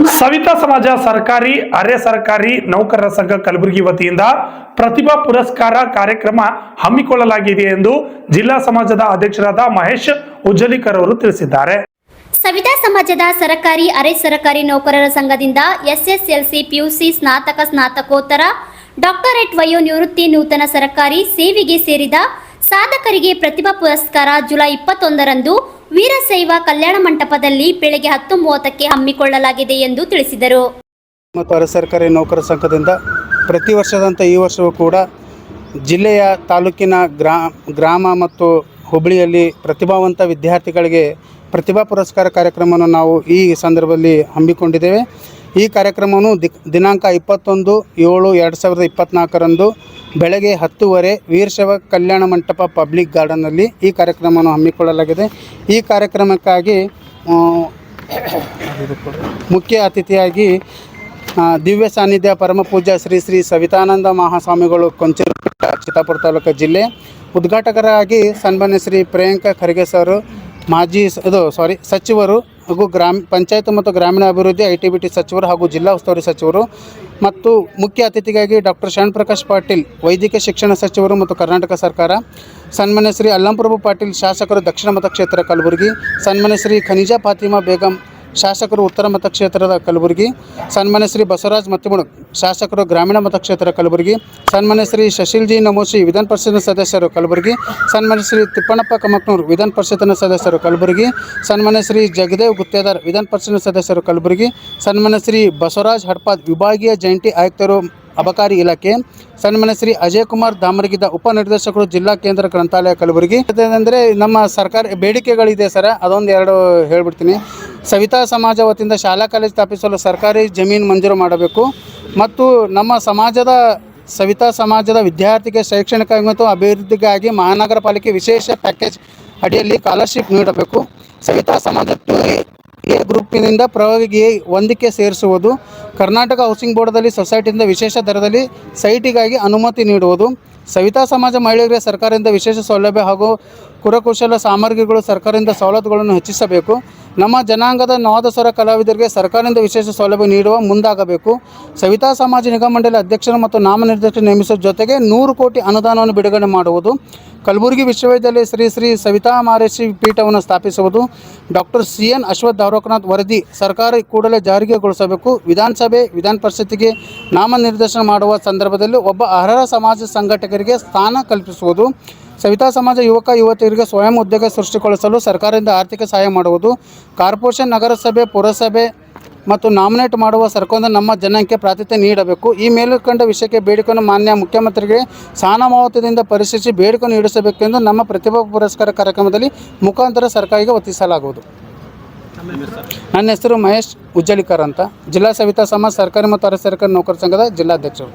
ಸವಿತಾ ಸಮಾಜ ಸರ್ಕಾರಿ ಅರೆ ಸರ್ಕಾರಿ ನೌಕರರ ಸಂಘ ಕಲಬುರಗಿ ವತಿಯಿಂದ ಪ್ರತಿಭಾ ಪುರಸ್ಕಾರ ಕಾರ್ಯಕ್ರಮ ಹಮ್ಮಿಕೊಳ್ಳಲಾಗಿದೆ ಎಂದು ಜಿಲ್ಲಾ ಸಮಾಜದ ಅಧ್ಯಕ್ಷರಾದ ಮಹೇಶ್ ಉಜ್ಜಲಿಕರ್ ಅವರು ತಿಳಿಸಿದ್ದಾರೆ. ಸವಿತಾ ಸಮಾಜದ ಸರ್ಕಾರಿ ಅರೆ ಸರ್ಕಾರಿ ನೌಕರರ ಸಂಘದಿಂದ ಎಸ್ಎಸ್ಎಲ್ಸಿ ಪಿಯುಸಿ ಸ್ನಾತಕ ಸ್ನಾತಕೋತ್ತರ ಡಾಕ್ಟರೇಟ್ ವಯೋ ನಿವೃತ್ತಿ ನೂತನ ಸರ್ಕಾರಿ ಸೇವೆಗೆ ಸೇರಿದ ಸಾಧಕರಿಗೆ ಪ್ರತಿಭಾ ಪುರಸ್ಕಾರ ಜುಲೈ 21ರಂದು ವೀರಶೈವ ಕಲ್ಯಾಣ ಮಂಟಪದಲ್ಲಿ ಬೆಳಗ್ಗೆ 10:30ಕ್ಕೆ ಹಮ್ಮಿಕೊಳ್ಳಲಾಗಿದೆ ಎಂದು ತಿಳಿಸಿದರು. ಮತ್ತು ಅರೆ ಸರ್ಕಾರಿ ನೌಕರರ ಸಂಘದಿಂದ ಪ್ರತಿ ವರ್ಷದಂತೆ ಈ ವರ್ಷವೂ ಕೂಡ ಜಿಲ್ಲೆಯ ತಾಲೂಕಿನ ಗ್ರಾಮ ಮತ್ತು ಹುಬ್ಬಳ್ಳಿಯಲ್ಲಿ ಪ್ರತಿಭಾವಂತ ವಿದ್ಯಾರ್ಥಿಗಳಿಗೆ ಪ್ರತಿಭಾ ಪುರಸ್ಕಾರ ಕಾರ್ಯಕ್ರಮವನ್ನು ನಾವು ಈ ಸಂದರ್ಭದಲ್ಲಿ ಹಮ್ಮಿಕೊಂಡಿದ್ದೇವೆ. ಈ ಕಾರ್ಯಕ್ರಮವನ್ನು ದಿನಾಂಕ 21/7/2024ರಂದು ಬೆಳಗ್ಗೆ 10:30 ವೀರಶೈವ ಕಲ್ಯಾಣ ಮಂಟಪ ಪಬ್ಲಿಕ್ ಗಾರ್ಡನ್ನಲ್ಲಿ ಈ ಕಾರ್ಯಕ್ರಮವನ್ನು ಹಮ್ಮಿಕೊಳ್ಳಲಾಗಿದೆ. ಈ ಕಾರ್ಯಕ್ರಮಕ್ಕಾಗಿ ಮುಖ್ಯ ಅತಿಥಿಯಾಗಿ ದಿವ್ಯ ಸಾನ್ನಿಧ್ಯ ಪರಮ ಪೂಜ್ಯ ಶ್ರೀ ಶ್ರೀ ಸವಿತಾನಂದ ಮಹಾಸ್ವಾಮಿಗಳು ಕೊಂಚೂರು ಚಿತ್ತಾಪುರ ತಾಲೂಕು ಜಿಲ್ಲೆ, ಉದ್ಘಾಟಕರಾಗಿ ಸನ್ಮಾನ್ಯ ಶ್ರೀ ಪ್ರಿಯಾಂಕಾ ಖರ್ಗೆ ಸರ್ ಸಚಿವರು ಹಾಗೂ ಪಂಚಾಯತ್ ಮತ್ತು ಗ್ರಾಮೀಣ ಅಭಿವೃದ್ಧಿ ITBT ಸಚಿವರು ಹಾಗೂ ಜಿಲ್ಲಾ ಉಸ್ತುವಾರಿ ಸಚಿವರು ಮತ್ತು ಮುಖ್ಯ ಅತಿಥಿಗಾಗಿ ಡಾಕ್ಟರ್ ಶರಣಪ್ರಕಾಶ್ ಪಾಟೀಲ್ ವೈದ್ಯಕೀಯ ಶಿಕ್ಷಣ ಸಚಿವರು ಮತ್ತು ಕರ್ನಾಟಕ ಸರ್ಕಾರ, ಸನ್ಮಾನ್ಯ ಶ್ರೀ ಅಲ್ಲಂಪ್ರಭು ಪಾಟೀಲ್ ಶಾಸಕರು ದಕ್ಷಿಣ ಮತಕ್ಷೇತ್ರ ಕಲಬುರಗಿ, ಸನ್ಮಾನ್ಯ ಶ್ರೀ ಖನಿಜಾ ಫಾತಿಮಾ ಬೇಗಂ ಶಾಸಕರು ಉತ್ತರ ಮತಕ್ಷೇತ್ರದ ಕಲಬುರಗಿ, ಸನ್ಮಾನ್ಯ ಶ್ರೀ ಬಸವರಾಜ್ ಮತ್ತಿಮುಣಕ್ ಶಾಸಕರು ಗ್ರಾಮೀಣ ಮತಕ್ಷೇತ್ರ ಕಲಬುರಗಿ, ಸನ್ಮಾನ್ಯ ಶ್ರೀ ಶಶಿಲ್ಜಿ ನಮೋಶಿ ವಿಧಾನ ಪರಿಷತ್ನ ಸದಸ್ಯರು ಕಲಬುರಗಿ, ಸನ್ಮಾನ್ಯ ಶ್ರೀ ತಿಪ್ಪಣ್ಣಪ್ಪ ಕಮಕ್ನೂರ್ ವಿಧಾನ ಪರಿಷತ್ನ ಸದಸ್ಯರು ಕಲಬುರಗಿ, ಸನ್ಮಾನ್ಯ ಶ್ರೀ ಜಗದೇವ್ ಗುತ್ತೇದಾರ್ ವಿಧಾನ ಪರಿಷತ್ನ ಸದಸ್ಯರು ಕಲಬುರಗಿ, ಸನ್ಮಾನ್ಯ ಶ್ರೀ ಬಸವರಾಜ್ ಹಡ್ಪಾದ್ ವಿಭಾಗೀಯ ಜಂಟಿ ಆಯುಕ್ತರು ಅಬಕಾರಿ ಇಲಾಖೆ, ಸನ್ಮಾನ್ಯ ಶ್ರೀ ಅಜಯ್ ಕುಮಾರ್ ದಾಮರಗಿದ್ದ ಉಪನಿರ್ದೇಶಕರು ಜಿಲ್ಲಾ ಕೇಂದ್ರ ಗ್ರಂಥಾಲಯ ಕಲಬುರಗಿ. ಅಂದರೆ ನಮ್ಮ ಸರ್ಕಾರ ಬೇಡಿಕೆಗಳಿದೆ ಸರ್, ಅದೊಂದು ಎರಡು ಹೇಳ್ಬಿಡ್ತೀನಿ. ಸವಿತಾ ಸಮಾಜ ವತಿಯಿಂದ ಶಾಲಾ ಕಾಲೇಜು ಸ್ಥಾಪಿಸಲು ಸರ್ಕಾರಿ ಜಮೀನು ಮಂಜೂರು ಮಾಡಬೇಕು ಮತ್ತು ನಮ್ಮ ಸವಿತಾ ಸಮಾಜದ ವಿದ್ಯಾರ್ಥಿಗೆ ಶೈಕ್ಷಣಿಕ ಮತ್ತು ಅಭಿವೃದ್ಧಿಗಾಗಿ ಮಹಾನಗರ ಪಾಲಿಕೆ ವಿಶೇಷ ಪ್ಯಾಕೇಜ್ ಅಡಿಯಲ್ಲಿ ಸ್ಕಾಲರ್ಶಿಪ್ ನೀಡಬೇಕು. ಸವಿತಾ ಸಮಾಜ ಎ ಗ್ರೂಪಿನಿಂದ ಪ್ರಯೋಗಿ 1ಕ್ಕೆ ಸೇರಿಸುವುದು, ಕರ್ನಾಟಕ ಹೌಸಿಂಗ್ ಬೋರ್ಡ್ದಲ್ಲಿ ಸೊಸೈಟಿಯಿಂದ ವಿಶೇಷ ದರದಲ್ಲಿ ಸೈಟಿಗಾಗಿ ಅನುಮತಿ ನೀಡುವುದು, ಸವಿತಾ ಸಮಾಜ ಮಹಿಳೆಯರಿಗೆ ಸರ್ಕಾರದಿಂದ ವಿಶೇಷ ಸೌಲಭ್ಯ ಹಾಗೂ ಕುರಕುಶಲ ಸಾಮಗ್ರಿಗಳು ಸರ್ಕಾರದಿಂದ ಸವಲತ್ತುಗಳನ್ನು ಹೆಚ್ಚಿಸಬೇಕು. ನಮ್ಮ ಜನಾಂಗದ ನಾದಸ್ವರ ಕಲಾವಿದರಿಗೆ ಸರ್ಕಾರದಿಂದ ವಿಶೇಷ ಸೌಲಭ್ಯ ನೀಡುವ ಮುಂದಾಗಬೇಕು. ಸವಿತಾ ಸಮಾಜ ನಿಗಮ ಮಂಡಳಿ ಅಧ್ಯಕ್ಷರು ಮತ್ತು ನಾಮನಿರ್ದೇಶನ ನೇಮಿಸುವ ಜೊತೆಗೆ 100 ಕೋಟಿ ಅನುದಾನವನ್ನು ಬಿಡುಗಡೆ ಮಾಡುವುದು, ಕಲಬುರಗಿ ವಿಶ್ವವಿದ್ಯಾಲಯ ಶ್ರೀ ಶ್ರೀ ಸವಿತಾ ಮಹರ್ಷಿ ಪೀಠವನ್ನು ಸ್ಥಾಪಿಸುವುದು, ಡಾಕ್ಟರ್ CN ಅಶ್ವಥ್ ಧಾರಕನಾಥ್ ವರದಿ ಸರ್ಕಾರ ಕೂಡಲೇ ಜಾರಿಗೆಗೊಳಿಸಬೇಕು. ವಿಧಾನಸಭೆ ವಿಧಾನ ಪರಿಷತ್ತಿಗೆ ನಾಮನಿರ್ದೇಶನ ಮಾಡುವ ಸಂದರ್ಭದಲ್ಲಿ ಒಬ್ಬ ಅರ್ಹ ಸಮಾಜ ಸಂಘಟಕರಿಗೆ ಸ್ಥಾನ ಕಲ್ಪಿಸುವುದು, ಸವಿತಾ ಸಮಾಜ ಯುವಕ ಯುವತಿಯರಿಗೆ ಸ್ವಯಂ ಉದ್ಯೋಗ ಸೃಷ್ಟಿಗೊಳಿಸಲು ಸರ್ಕಾರದಿಂದ ಆರ್ಥಿಕ ಸಹಾಯ ಮಾಡುವುದು, ಕಾರ್ಪೊರೇಷನ್ ನಗರಸಭೆ ಪುರಸಭೆ ಮತ್ತು ನಾಮಿನೇಟ್ ಮಾಡುವ ಸರ್ಕಾರದಿಂದ ನಮ್ಮ ಜನಕ್ಕೆ ಪ್ರಾತಿನಿಧ್ಯ ನೀಡಬೇಕು. ಈ ಮೇಲ್ಕಂಡ ವಿಷಯಕ್ಕೆ ಬೇಡಿಕೆಯನ್ನು ಮಾನ್ಯ ಮುಖ್ಯಮಂತ್ರಿಗೆ ಸಹಾನುಭೂತಿಯಿಂದ ಪರಿಶೀಲಿಸಿ ಬೇಡಿಕೆಯನ್ನು ಈಡೇರಿಸಬೇಕೆಂದು ನಮ್ಮ ಪ್ರತಿಭಾ ಪುರಸ್ಕಾರ ಕಾರ್ಯಕ್ರಮದಲ್ಲಿ ಮುಖಾಂತರ ಸರ್ಕಾರಿಗೆ ಒತ್ತಿಸಲಾಗುವುದು. ನನ್ನ ಹೆಸರು ಮಹೇಶ್ ಉಜ್ಜಲಿಕರ್ ಅಂತ, ಜಿಲ್ಲಾ ಸವಿತಾ ಸಮಾಜ ಸರ್ಕಾರಿ ಮತ್ತು ಅರೆ ಸರ್ಕಾರಿ ನೌಕರರ ಸಂಘದ ಜಿಲ್ಲಾಧ್ಯಕ್ಷರು.